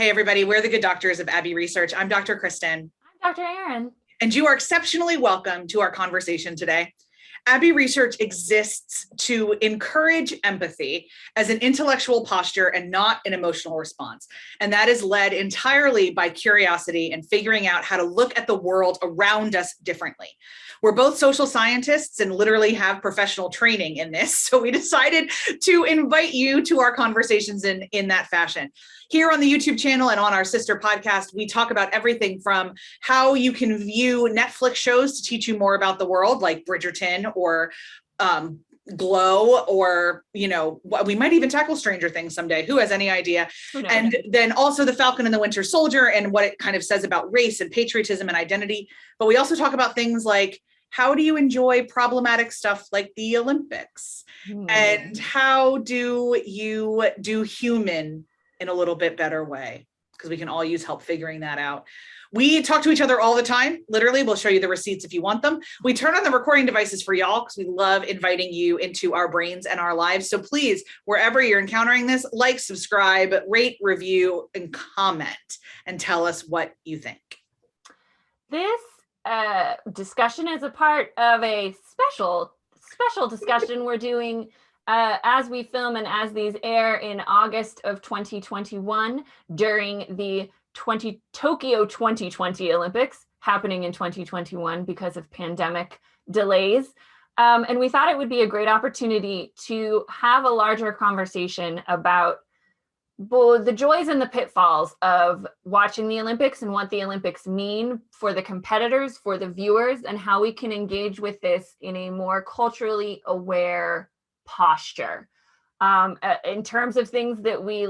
Hey, everybody, we're the Good Doctors of Abbey Research. I'm Dr. Kristen. I'm Dr. Aaron. And you are exceptionally welcome to our conversation today. Abbey Research exists to encourage empathy as an intellectual posture and not an emotional response. And that is led entirely by curiosity and figuring out how to look at the world around us differently. We're both social scientists and literally have professional training in this. So we decided to invite you to our conversations in that fashion. Here on the YouTube channel and on our sister podcast, we talk about everything from how you can view Netflix shows to teach you more about the world, like Bridgerton or Glow, or, we might even tackle Stranger Things someday. Who has any idea? And then also The Falcon and the Winter Soldier and what it kind of says about race and patriotism and identity. But we also talk about things like, how do you enjoy problematic stuff like the Olympics? And how do you do human in a little bit better way? Because we can all use help figuring that out. We talk to each other all the time. Literally, we'll show you the receipts if you want them. We turn on the recording devices for y'all because we love inviting you into our brains and our lives. So please, wherever you're encountering this, like, subscribe, rate, review, and comment, and tell us what you think. This discussion is a part of a special discussion we're doing as we film and as these air in August of 2021 during the Tokyo 2020 Olympics happening in 2021 because of pandemic delays. And we thought it would be a great opportunity to have a larger conversation about the joys and the pitfalls of watching the Olympics and what the Olympics mean for the competitors, for the viewers, and how we can engage with this in a more culturally aware posture. In terms of things that we,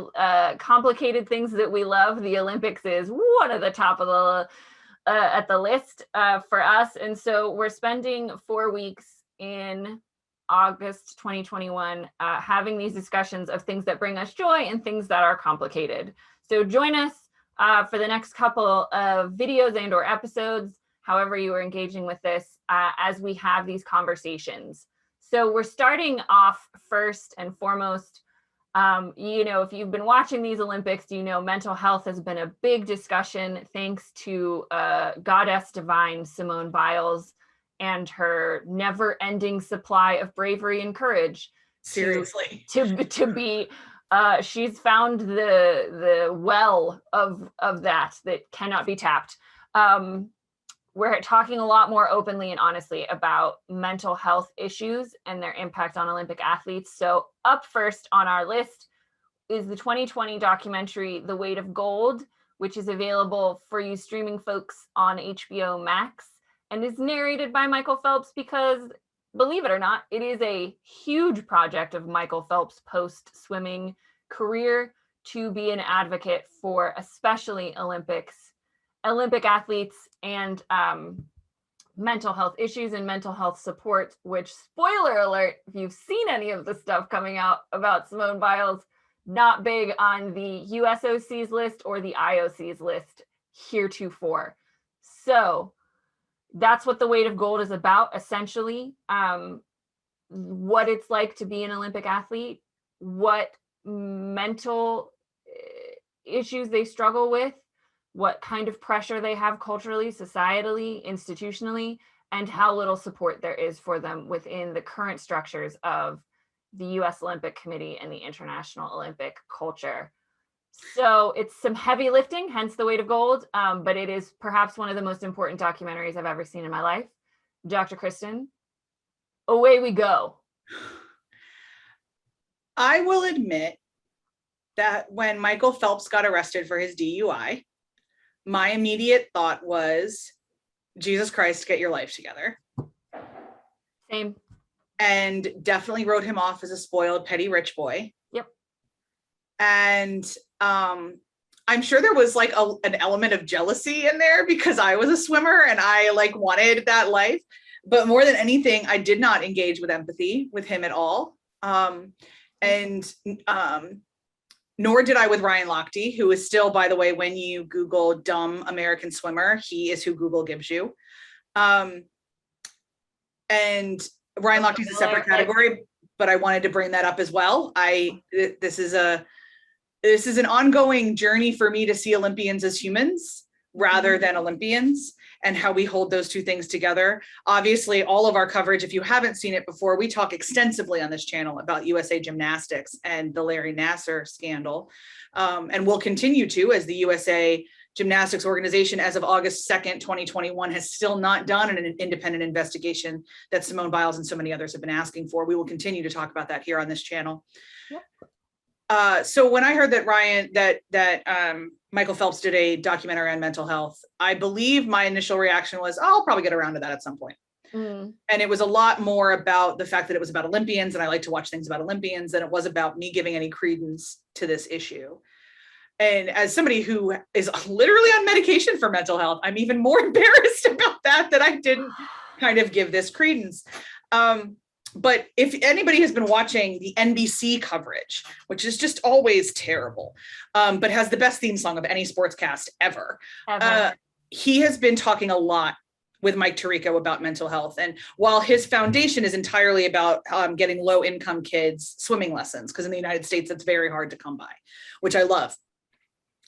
complicated things that we love, the Olympics is one of the top of the, at the list for us. And so we're spending 4 weeks in August 2021 having these discussions of things that bring us joy and things that are complicated. So join us for the next couple of videos and or episodes, however you are engaging with this, as we have these conversations. So we're starting off first and foremost, if you've been watching these Olympics, mental health has been a big discussion thanks to goddess divine Simone Biles and her never-ending supply of bravery and courage. Seriously. To be, she's found the well of that cannot be tapped. We're talking a lot more openly and honestly about mental health issues and their impact on Olympic athletes. So up first on our list is the 2020 documentary, The Weight of Gold, which is available for you streaming folks on HBO Max and is narrated by Michael Phelps because, believe it or not, it is a huge project of Michael Phelps' post-swimming career to be an advocate for especially Olympic athletes and mental health issues and mental health support, which, spoiler alert, if you've seen any of the stuff coming out about Simone Biles, not big on the USOC's list or the IOC's list heretofore. So that's what The Weight of Gold is about, essentially. What it's like to be an Olympic athlete, what mental issues they struggle with, what kind of pressure they have culturally, societally, institutionally, and how little support there is for them within the current structures of the US Olympic Committee and the international Olympic culture. So it's some heavy lifting, hence The Weight of Gold, but it is perhaps one of the most important documentaries I've ever seen in my life. Dr. Kristen, away we go. I will admit that when Michael Phelps got arrested for his DUI, my immediate thought was, Jesus Christ, get your life together. Same. And definitely wrote him off as a spoiled, petty rich boy. Yep. And I'm sure there was like an element of jealousy in there because I was a swimmer and I wanted that life. But more than anything, I did not engage with empathy with him at all. Nor did I with Ryan Lochte, who is still, by the way, when you Google dumb American swimmer, he is who Google gives you. And Ryan Lochte is a separate category, but I wanted to bring that up as well. This is a this is an ongoing journey for me to see Olympians as humans rather than Olympians, and how we hold those two things together. Obviously, all of our coverage, if you haven't seen it before, we talk extensively on this channel about USA Gymnastics and the Larry Nassar scandal. And we'll continue to, as the USA Gymnastics organization, as of August 2nd, 2021, has still not done an independent investigation that Simone Biles and so many others have been asking for. We will continue to talk about that here on this channel. Yep. So when I heard that Michael Phelps did a documentary on mental health, I believe my initial reaction was, oh, I'll probably get around to that at some point. And it was a lot more about the fact that it was about Olympians, and I like to watch things about Olympians, than it was about me giving any credence to this issue. And as somebody who is literally on medication for mental health, I'm even more embarrassed about that I didn't kind of give this credence. But if anybody has been watching the NBC coverage, which is just always terrible, but has the best theme song of any sportscast ever. He has been talking a lot with Mike Tirico about mental health. And while his foundation is entirely about getting low-income kids swimming lessons, because in the United States, that's very hard to come by, which I love.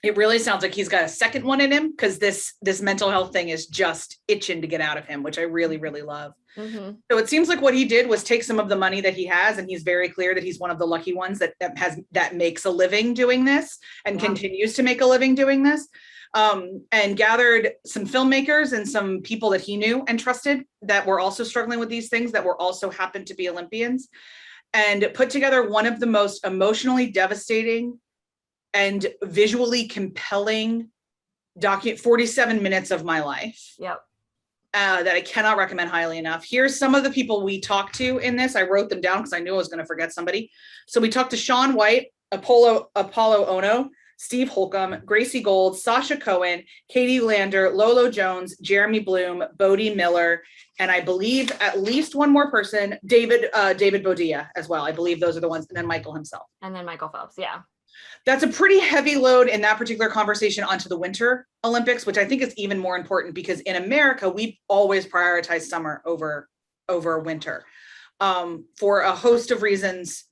It really sounds like he's got a second one in him, because this mental health thing is just itching to get out of him, which I really, really love. So it seems like what he did was take some of the money that he has, and he's very clear that he's one of the lucky ones that makes a living doing this and continues to make a living doing this, and gathered some filmmakers and some people that he knew and trusted that were also struggling with these things, that were also happened to be Olympians, and put together one of the most emotionally devastating and visually compelling 47 minutes of my life. Yep. That I cannot recommend highly enough. Here's some of the people we talked to in this. I wrote them down because I knew I was going to forget somebody. So we talked to Shaun White, Apollo Ono, Steve Holcomb, Gracie Gold, Sasha Cohen, Katie Lander, Lolo Jones, Jeremy Bloom, Bodie Miller, and I believe at least one more person, David Bodilla as well. I believe those are the ones, and then Michael himself. And then Michael Phelps, yeah. That's a pretty heavy load in that particular conversation onto the Winter Olympics, which I think is even more important, because in America, we always prioritize summer over winter, for a host of reasons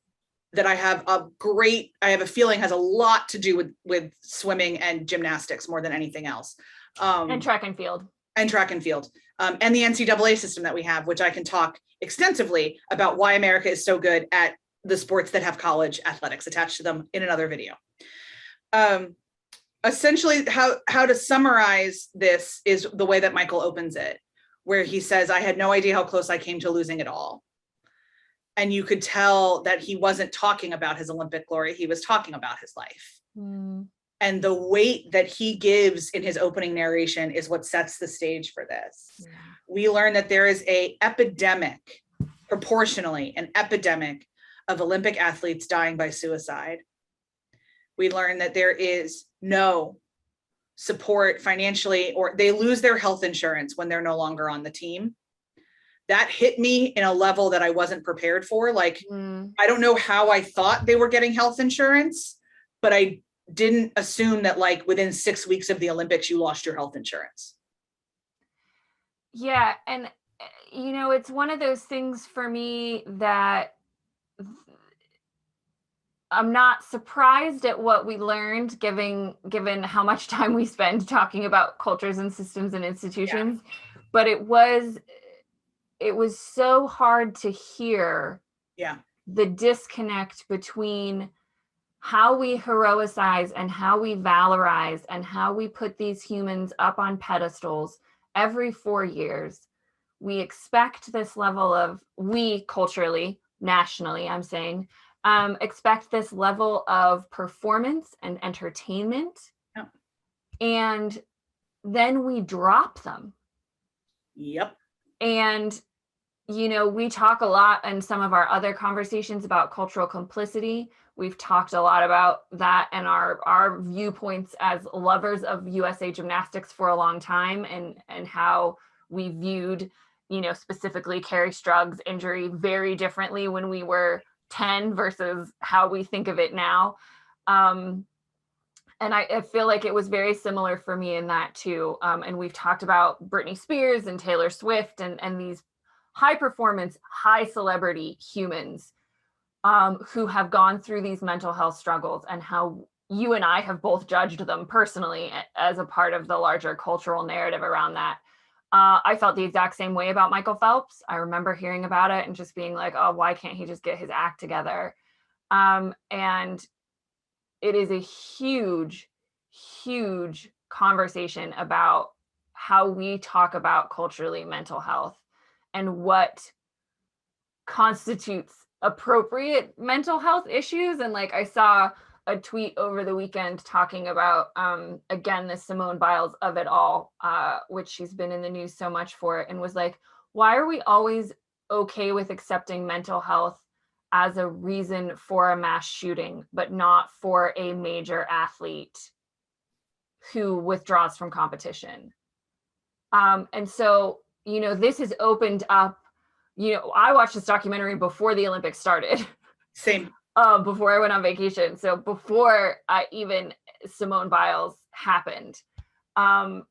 that I have a feeling has a lot to do with swimming and gymnastics more than anything else. And track and field. And the NCAA system that we have, which I can talk extensively about why America is so good at the sports that have college athletics attached to them in another video. Essentially, how to summarize this is the way that Michael opens it, where he says, I had no idea how close I came to losing it all. And you could tell that he wasn't talking about his Olympic glory, he was talking about his life. And the weight that he gives in his opening narration is what sets the stage for this. We learn that there is proportionally an epidemic of Olympic athletes dying by suicide. We learn that there is no support financially, or they lose their health insurance when they're no longer on the team. That hit me in a level that I wasn't prepared for. Like, I don't know how I thought they were getting health insurance, but I didn't assume that like within 6 weeks of the Olympics, you lost your health insurance. Yeah. And, it's one of those things for me that I'm not surprised at what we learned, given how much time we spend talking about cultures and systems and institutions. But it was so hard to hear the disconnect between how we heroicize and how we valorize and how we put these humans up on pedestals every 4 years. We expect this level of, we culturally, nationally, I'm saying, expect this level of performance and entertainment, and then we drop them. And we talk a lot in some of our other conversations about cultural complicity. We've talked a lot about that and our viewpoints as lovers of USA Gymnastics for a long time, and how we viewed specifically Carrie Strug's injury very differently when we were 10 versus how we think of it now. And I feel like it was very similar for me in that too. And we've talked about Britney Spears and Taylor Swift and these high performance, high celebrity humans who have gone through these mental health struggles, and how you and I have both judged them personally as a part of the larger cultural narrative around that. I felt the exact same way about Michael Phelps. I remember hearing about it and just being like, oh, why can't he just get his act together? And it is a huge, huge conversation about how we talk about culturally mental health and what constitutes appropriate mental health issues. And like I saw a tweet over the weekend talking about again the Simone Biles of it all, which she's been in the news so much for, and was like, why are we always okay with accepting mental health as a reason for a mass shooting, but not for a major athlete who withdraws from competition? And so, this has opened up, I watched this documentary before the Olympics started. Same. Before I went on vacation. So before even Simone Biles happened. And,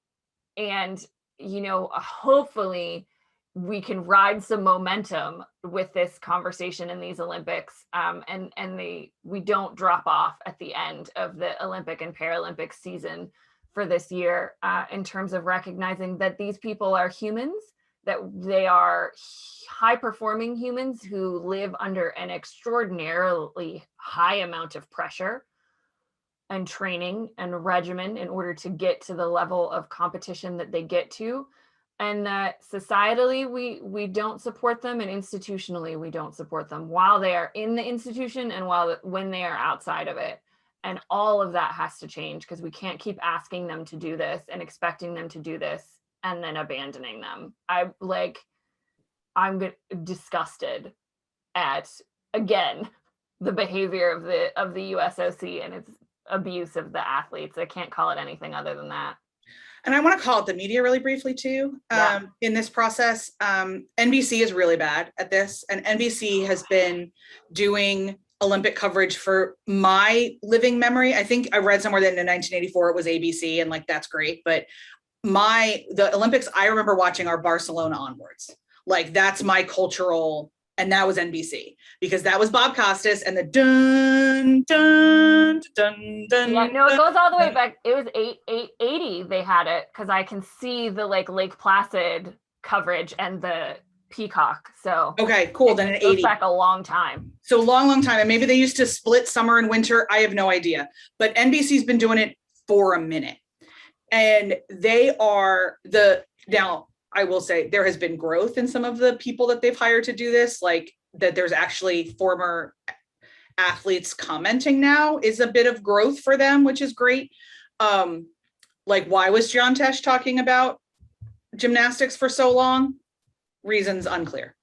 hopefully we can ride some momentum with this conversation in these Olympics. And we don't drop off at the end of the Olympic and Paralympic season for this year, in terms of recognizing that these people are humans, that they are high-performing humans who live under an extraordinarily high amount of pressure and training and regimen in order to get to the level of competition that they get to, and that societally we don't support them, and institutionally we don't support them while they are in the institution and when they are outside of it. And all of that has to change, because we can't keep asking them to do this and expecting them to do this and then abandoning them. I'm disgusted at, again, the behavior of the USOC and its abuse of the athletes. I can't call it anything other than that. And I want to call it the media really briefly too. Yeah. In this process, NBC is really bad at this, and NBC has been doing Olympic coverage for my living memory. I think I read somewhere that in 1984 it was ABC, and like that's great, but the Olympics I remember watching are Barcelona onwards. Like that's my cultural, and that was NBC, because that was Bob Costas and the dun dun dun dun. Yeah, no, it goes all the way back. It was 880 they had it, because I can see the like Lake Placid coverage and the Peacock. So okay, cool. Then it goes back a long time. So long time. And maybe they used to split summer and winter. I have no idea. But NBC's been doing it for a minute. And they are now I will say there has been growth in some of the people that they've hired to do this, like that there's actually former athletes commenting now is a bit of growth for them, which is great. Like why was John Tesh talking about gymnastics for so long? Reasons unclear.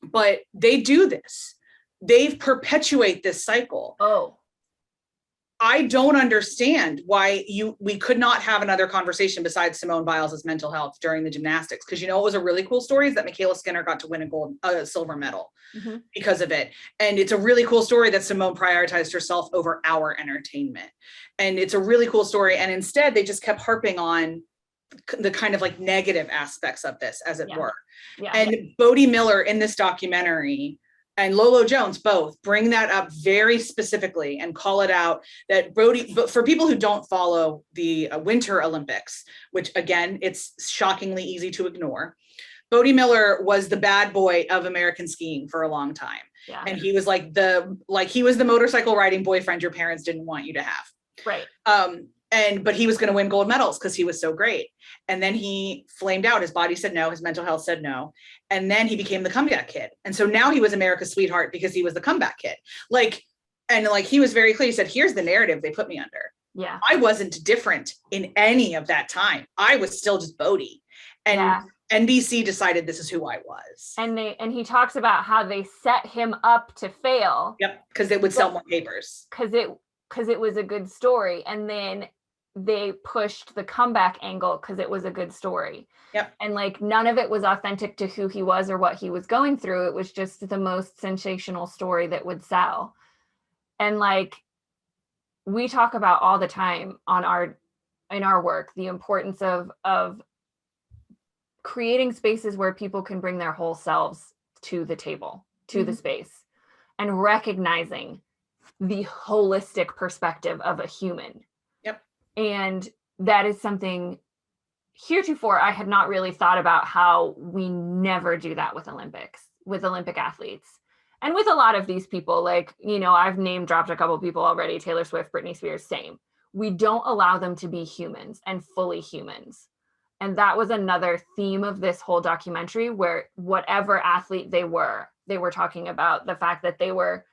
But they do this. They've perpetuate this cycle. Oh. I don't understand why we could not have another conversation besides Simone Biles' mental health during the gymnastics. Because what was a really cool story is that Michaela Skinner got to win a silver medal because of it. And it's a really cool story that Simone prioritized herself over our entertainment. And it's a really cool story. And instead they just kept harping on the kind of like negative aspects of this, as it were. Yeah. And Bodie Miller in this documentary and Lolo Jones both bring that up very specifically and call it out that but for people who don't follow the Winter Olympics, which again, it's shockingly easy to ignore, Bodie Miller was the bad boy of American skiing for a long time. Yeah. And he was he was the motorcycle riding boyfriend your parents didn't want you to have. Right. But he was going to win gold medals because he was so great. And then he flamed out. His body said no. His mental health said no. And then he became the comeback kid. And so now he was America's sweetheart because he was the comeback kid. He was very clear. He said, here's the narrative they put me under. Yeah. I wasn't different in any of that time. I was still just Bodie. And NBC decided this is who I was. And he talks about how they set him up to fail. Yep. Because it would sell more papers. Because it was a good story. And then they pushed the comeback angle because it was a good story. Yep. And none of it was authentic to who he was or what he was going through. It was just the most sensational story that would sell. And we talk about all the time in our work, the importance of creating spaces where people can bring their whole selves to the table, to the space, and recognizing the holistic perspective of a human. Yep. And that is something heretofore I had not really thought about, how we never do that with Olympic athletes. And with a lot of these people, like, I've name dropped a couple people already, Taylor Swift, Britney Spears, same. We don't allow them to be humans and fully humans. And that was another theme of this whole documentary, where whatever athlete they were talking about the fact that they were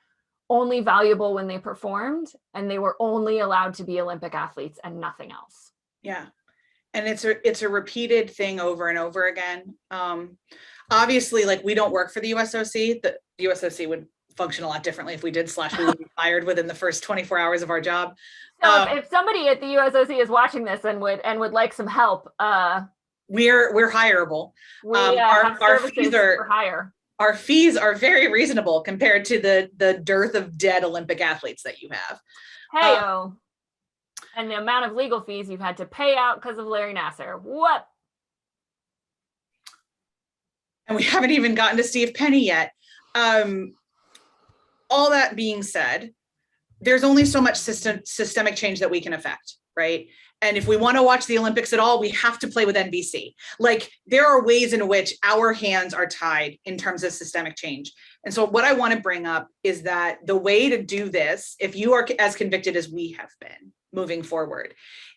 only valuable when they performed, and they were only allowed to be Olympic athletes and nothing else. Yeah. And it's a repeated thing over and over again. Obviously, like, we don't work for the USOC. The USOC would function a lot differently if we did, / we would be fired within the first 24 hours of our job. So if somebody at the USOC is watching this and would like some help, we're hireable. Our fees are for hire. Our fees are very reasonable compared to the dearth of dead Olympic athletes that you have. Hey-o. And the amount of legal fees you've had to pay out because of Larry Nassar. What? And we haven't even gotten to Steve Penny yet. All that being said, there's only so much systemic change that we can affect, right? And if we want to watch the Olympics at all, we have to play with NBC. Like, there are ways in which our hands are tied in terms of systemic change. And so what I want to bring up is that the way to do this, if you are as convicted as we have been moving forward,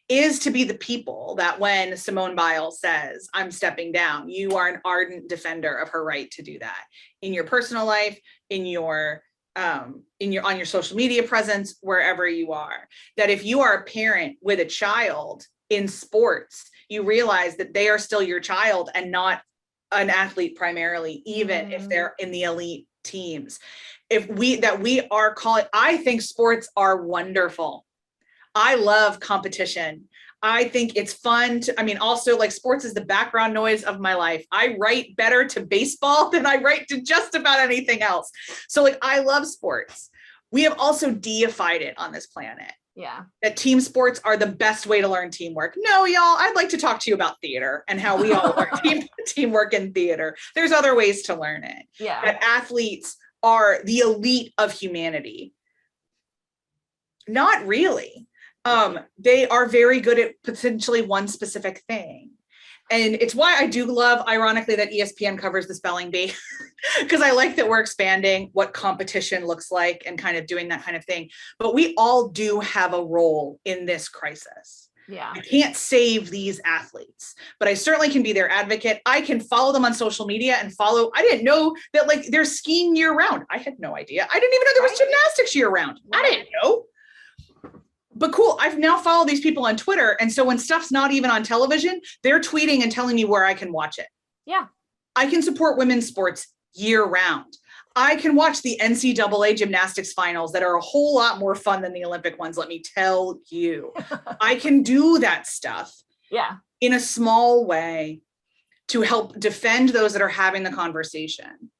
is to be the people that when Simone Biles says, I'm stepping down, you are an ardent defender of her right to do that in your personal life, on your social media presence, wherever you are. That if you are a parent with a child in sports, you realize that they are still your child and not an athlete primarily, even if they're in the elite teams. I think sports are wonderful. I love competition. I think it's fun also, like, sports is the background noise of my life. I write better to baseball than I write to just about anything else. So, like, I love sports. We have also deified it on this planet. Yeah. That team sports are the best way to learn teamwork. No, y'all, I'd like to talk to you about theater and how we all learn teamwork in theater. There's other ways to learn it. Yeah. That athletes are the elite of humanity. Not really. They are very good at potentially one specific thing. And it's why I do love, ironically, that ESPN covers the spelling bee, because I like that we're expanding what competition looks like and kind of doing that kind of thing. But we all do have a role in this crisis. Yeah. I can't save these athletes, but I certainly can be their advocate. I can follow them on social media and I didn't know that, like, they're skiing year round. I had no idea. I didn't even know there was gymnastics year round. I didn't know. But cool, I've now followed these people on Twitter. And so when stuff's not even on television, they're tweeting and telling me where I can watch it. Yeah. I can support women's sports year round. I can watch the NCAA gymnastics finals that are a whole lot more fun than the Olympic ones, let me tell you. I can do that stuff. Yeah. In a small way to help defend those that are having the conversation.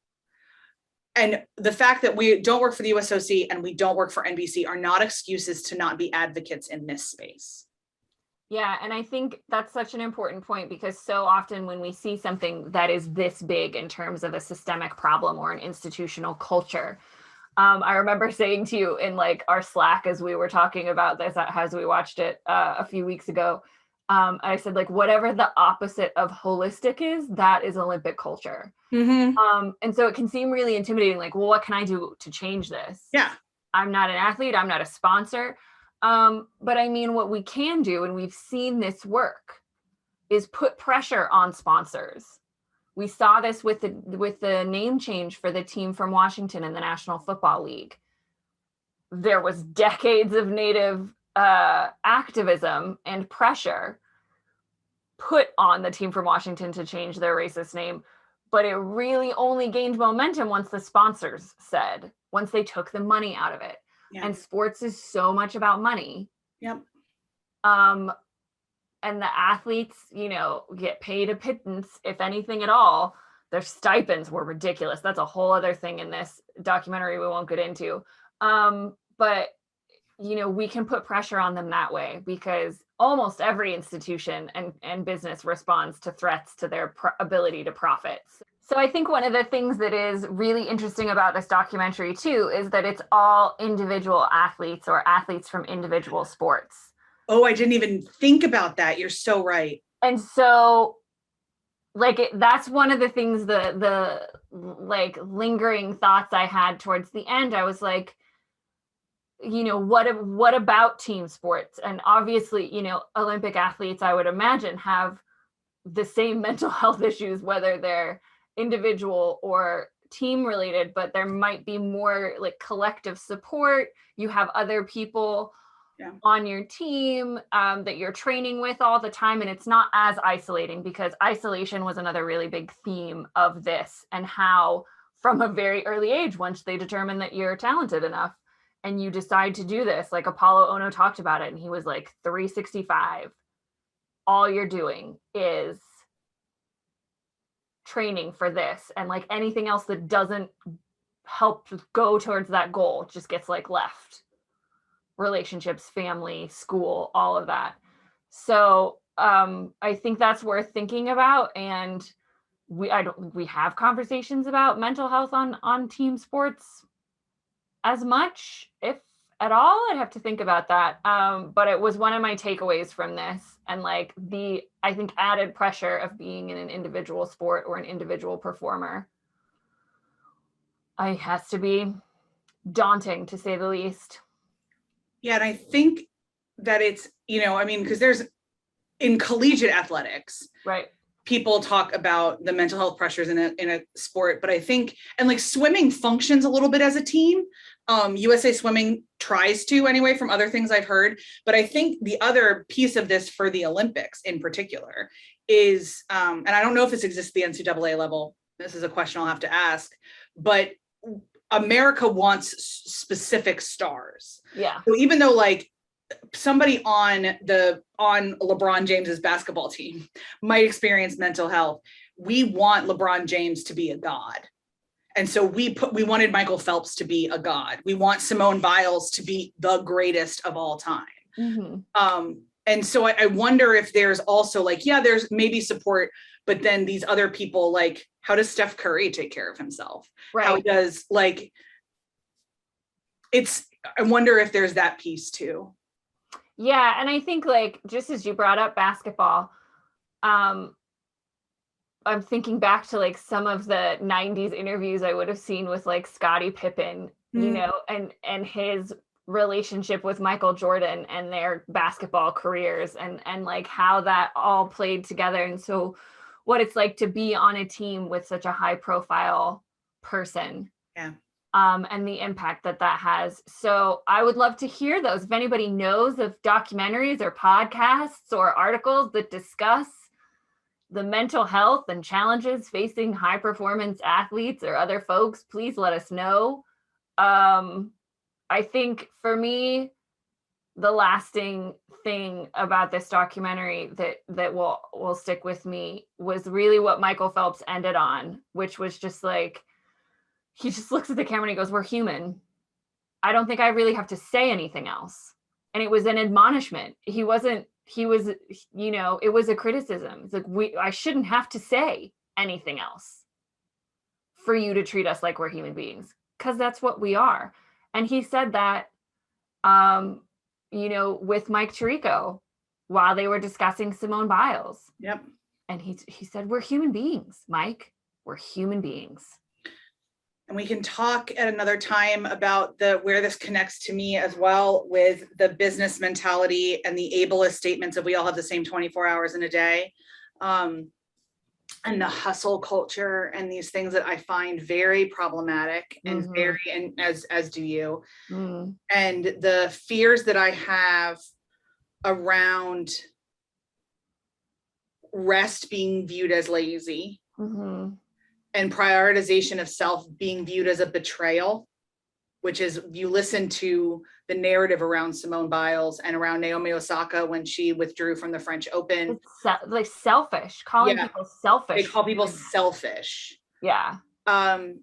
And the fact that we don't work for the USOC and we don't work for NBC are not excuses to not be advocates in this space. Yeah, and I think that's such an important point, because so often when we see something that is this big in terms of a systemic problem or an institutional culture, I remember saying to you in, like, our Slack as we were talking about this, as we watched it a few weeks ago, I said, like, whatever the opposite of holistic is, that is Olympic culture. Mm-hmm. And so it can seem really intimidating, like, well, what can I do to change this? Yeah. I'm not an athlete, I'm not a sponsor. But I mean, what we can do, and we've seen this work, is put pressure on sponsors. We saw this with the name change for the team from Washington in the National Football League. There was decades of Native activism and pressure put on the team from Washington to change their racist name, but it really only gained momentum once the sponsors said, once they took the money out of it. Yeah. And sports is so much about money. Yep. And the athletes, get paid a pittance, if anything at all. Their stipends were ridiculous. That's a whole other thing in this documentary we won't get into. But we can put pressure on them that way, because almost every institution and business responds to threats to their ability to profit. So I think one of the things that is really interesting about this documentary too is that it's all individual athletes or athletes from individual sports. Oh, I didn't even think about that. You're so right. And so like that's one of the things, the like lingering thoughts I had towards the end. I was like, what about team sports? And obviously, Olympic athletes, I would imagine, have the same mental health issues, whether they're individual or team related, but there might be more like collective support. You have other people on your team that you're training with all the time, and it's not as isolating, because isolation was another really big theme of this, and how from a very early age, once they determine that you're talented enough and you decide to do this, like Apollo Ono talked about it, and he was like 365, all you're doing is training for this, and like anything else that doesn't help go towards that goal just gets like left. Relationships, family, school, all of that. So I think that's worth thinking about. And we have conversations about mental health on team sports as much, if at all. I'd have to think about that. But it was one of my takeaways from this, and like the, I think, added pressure of being in an individual sport or an individual performer. It has to be daunting, to say the least. Yeah, and I think that it's, because there's, in collegiate athletics, right, people talk about the mental health pressures in a sport, but I think, and like swimming functions a little bit as a team. USA Swimming tries to, anyway, from other things I've heard. But I think the other piece of this for the Olympics in particular is, and I don't know if this exists at the NCAA level, this is a question I'll have to ask, but America wants specific stars. Yeah. So even though like somebody on LeBron James's basketball team might experience mental health, we want LeBron James to be a god. And so we wanted Michael Phelps to be a god. We want Simone Biles to be the greatest of all time. Mm-hmm. And so I wonder if there's also like, there's maybe support, but then these other people, like, how does Steph Curry take care of himself? Right. How does, like, I wonder if there's that piece too. Yeah. And I think, like, just as you brought up basketball, I'm thinking back to like some of the 90s interviews I would have seen with like Scottie Pippen, and his relationship with Michael Jordan and their basketball careers, and like how that all played together. And so what it's like to be on a team with such a high profile person. Yeah. And the impact that has. So I would love to hear those. If anybody knows of documentaries or podcasts or articles that discuss the mental health and challenges facing high performance athletes or other folks, please let us know. I think for me, the lasting thing about this documentary that will stick with me was really what Michael Phelps ended on, which was just like, he just looks at the camera and he goes, "We're human. I don't think I really have to say anything else." And it was an admonishment. It was a criticism. It's like, I shouldn't have to say anything else for you to treat us like we're human beings, because that's what we are. And he said that, with Mike Tirico while they were discussing Simone Biles. Yep. And he said, "We're human beings, Mike. We're human beings." And we can talk at another time about where this connects to me as well, with the business mentality and the ableist statements that we all have the same 24 hours in a day, and the hustle culture and these things that I find very problematic and and as do you, and the fears that I have around rest being viewed as lazy. And prioritization of self being viewed as a betrayal, which is, you listen to the narrative around Simone Biles and around Naomi Osaka when she withdrew from the French Open. It's like selfish, calling people selfish. They call people selfish. Yeah. And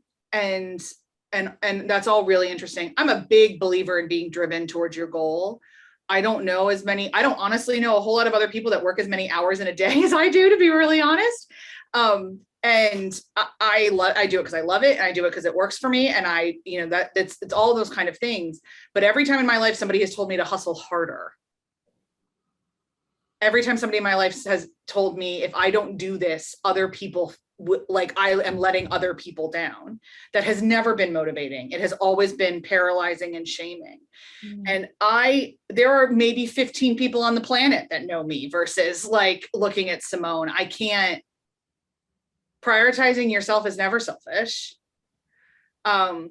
that's all really interesting. I'm a big believer in being driven towards your goal. I don't honestly know a whole lot of other people that work as many hours in a day as I do, to be really honest. And I do it because I love it, and I do it because it works for me, and it's all those kind of things. But every time in my life somebody has told me to hustle harder, every time somebody in my life has told me if I don't do this, other people like I am letting other people down, that has never been motivating. It has always been paralyzing and shaming. And there are maybe 15 people on the planet that know me versus like looking at Simone. I can't. Prioritizing yourself is never selfish. And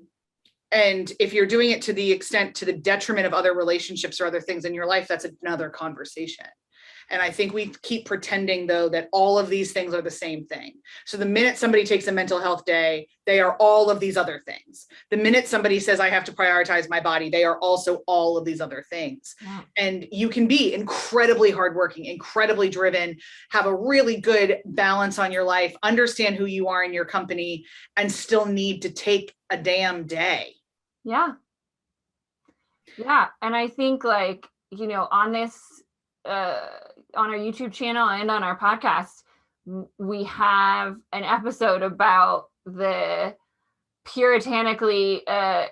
if you're doing it to the detriment of other relationships or other things in your life, that's another conversation. And I think we keep pretending, though, that all of these things are the same thing. So the minute somebody takes a mental health day, they are all of these other things. The minute somebody says, I have to prioritize my body, they are also all of these other things. Yeah. And you can be incredibly hardworking, incredibly driven, have a really good balance on your life, understand who you are in your company, and still need to take a damn day. Yeah. Yeah. And I think, like, on this, on our YouTube channel and on our podcast, we have an episode about the puritanically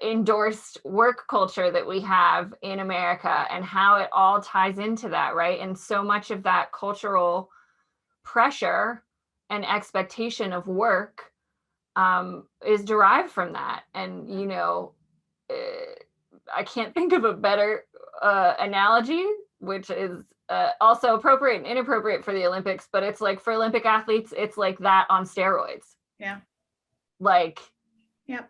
endorsed work culture that we have in America and how it all ties into that, right? And so much of that cultural pressure and expectation of work is derived from that. And, I can't think of a better analogy, which is also appropriate and inappropriate for the Olympics, but it's like for Olympic athletes, it's like that on steroids. Yeah. Like, yeah.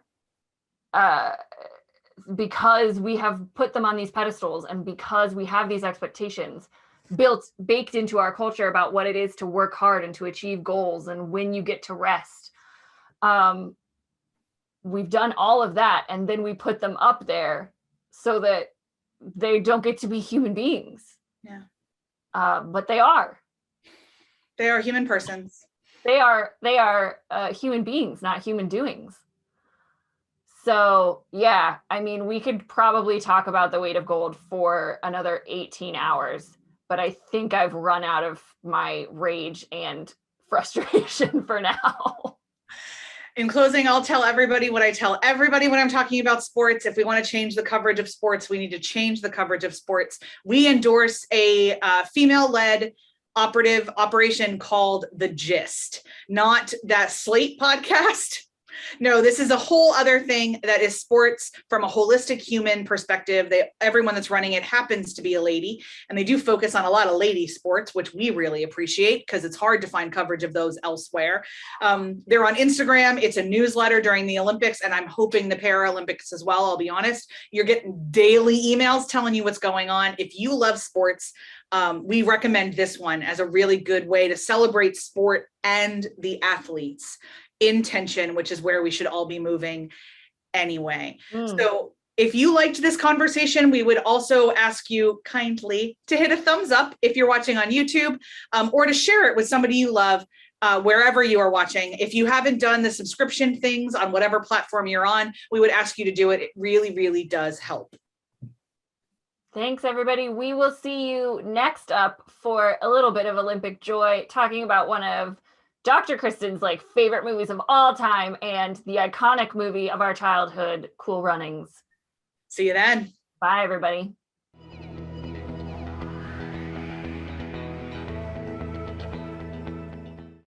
Because we have put them on these pedestals and because we have these expectations baked into our culture about what it is to work hard and to achieve goals and when you get to rest. We've done all of that, and then we put them up there so that they don't get to be human beings. Yeah. But they are. They are human persons. They are human beings, not human doings. So, yeah, I mean, we could probably talk about the weight of gold for another 18 hours, but I think I've run out of my rage and frustration for now. In closing, I'll tell everybody what I tell everybody when I'm talking about sports. If we want to change the coverage of sports, we need to change the coverage of sports. We endorse a female-led operation called The Gist, not that Slate podcast. No, this is a whole other thing that is sports from a holistic human perspective. Everyone that's running it happens to be a lady, and they do focus on a lot of lady sports, which we really appreciate because it's hard to find coverage of those elsewhere. They're on Instagram. It's a newsletter during the Olympics, and I'm hoping the Paralympics as well. I'll be honest. You're getting daily emails telling you what's going on. If you love sports, we recommend this one as a really good way to celebrate sport and the athletes in tension, which is where we should all be moving anyway. So if you liked this conversation, we would also ask you kindly to hit a thumbs up if you're watching on YouTube, or to share it with somebody you love wherever you are watching. If you haven't done the subscription things on whatever platform you're on, we would ask you to do it. It really, really does help. Thanks, everybody. We will see you next up for a little bit of Olympic joy, talking about one of Dr. Kristen's favorite movies of all time and the iconic movie of our childhood, Cool Runnings. See you then. Bye, everybody.